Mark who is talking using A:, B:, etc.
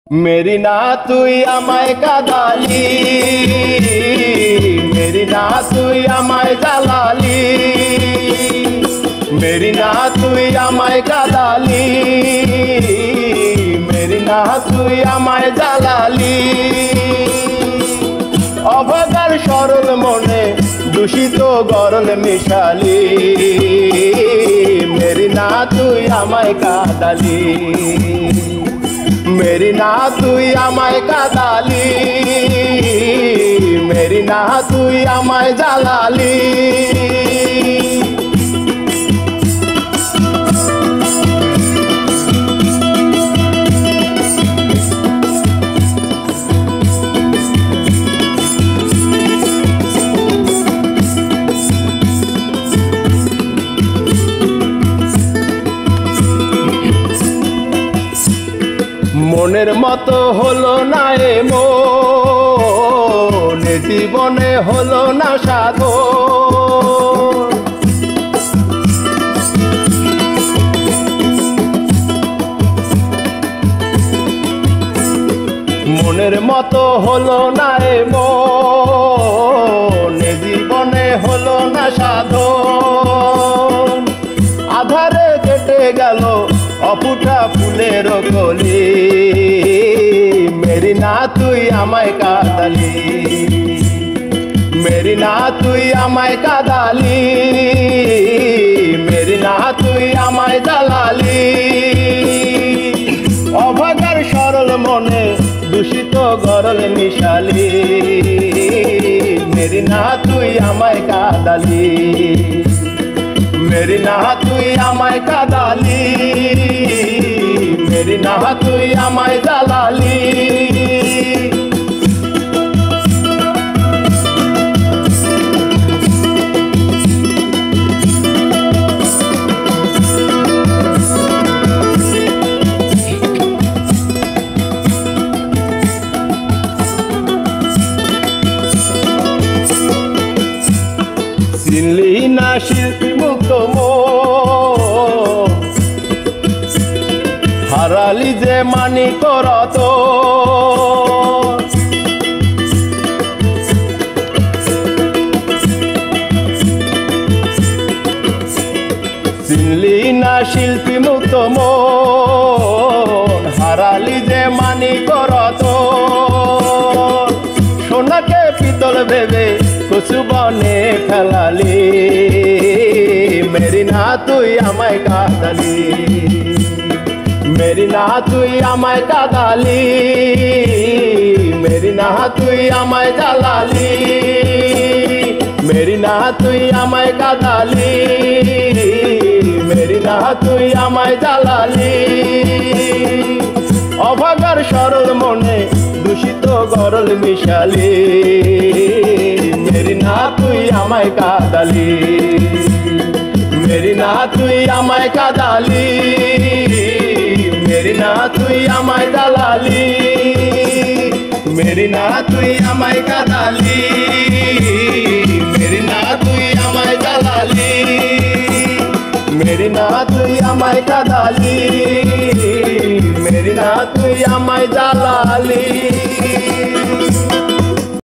A: मेरी ना तुई आमाय कादाली, मेरी ना तुई आमाय जालाली, मेरी ना तुई आमाय कादाली, मेरी ना तुई आमाय जालाली। अभागार सरल मने दूषित गरल मिशाली, मेरी ना तुई आमाय कादाली, मेरी ना तुई आमाय कादाली, मेरी ना तुई आमाय जालाली। মনের মতো হলো না এ মন, জীবনে হলো না সাধন। মনের মতো হলো না এ মন, জীবনে হলো না সাধন। আধারে কেটে গেল অফুটা ফুলের কলি, मेरी ना तुई आमाय कादाली, मेरी ना तुई आमाय कादाली, मेरी ना तुई आमाय जालाली। अभागार सरल मने दूषित गरल मिशाली, मेरी ना तुई आमाय कादाली, मेरी ना तुई आमाय कादाली, मेरी ना तुई आमाय जालाली। চিনলি না শিল্পী মুক্ত মন, হারালি যে মানি করত। চিনলি না শিল্পী মুক্ত মন, হারালি যে মানি করত। সোনাকে পিতল ভেবে কচু বনে ফেলালি, मेरी ना तुई आमाय कादाली, मेरी ना तुई आमाय कादाली, मेरी ना तुई आमाय जालाली, मेरी ना तुई आमाय कादाली, मेरी ना तुई आमाय जालाली। अभागार सरल मने दूषित गरल मिशाली, मेरी ना तुई आमाय कादाली, मेरी ना तुई आमाय कादाली, मेरी ना तुई आमाय जालाली, मेरी ना तुई आमाय कादाली, मेरी ना तुई आमाय जालाली, मेरी ना तुई आमाय कादाली, मेरी ना तुई आमाय जालाली।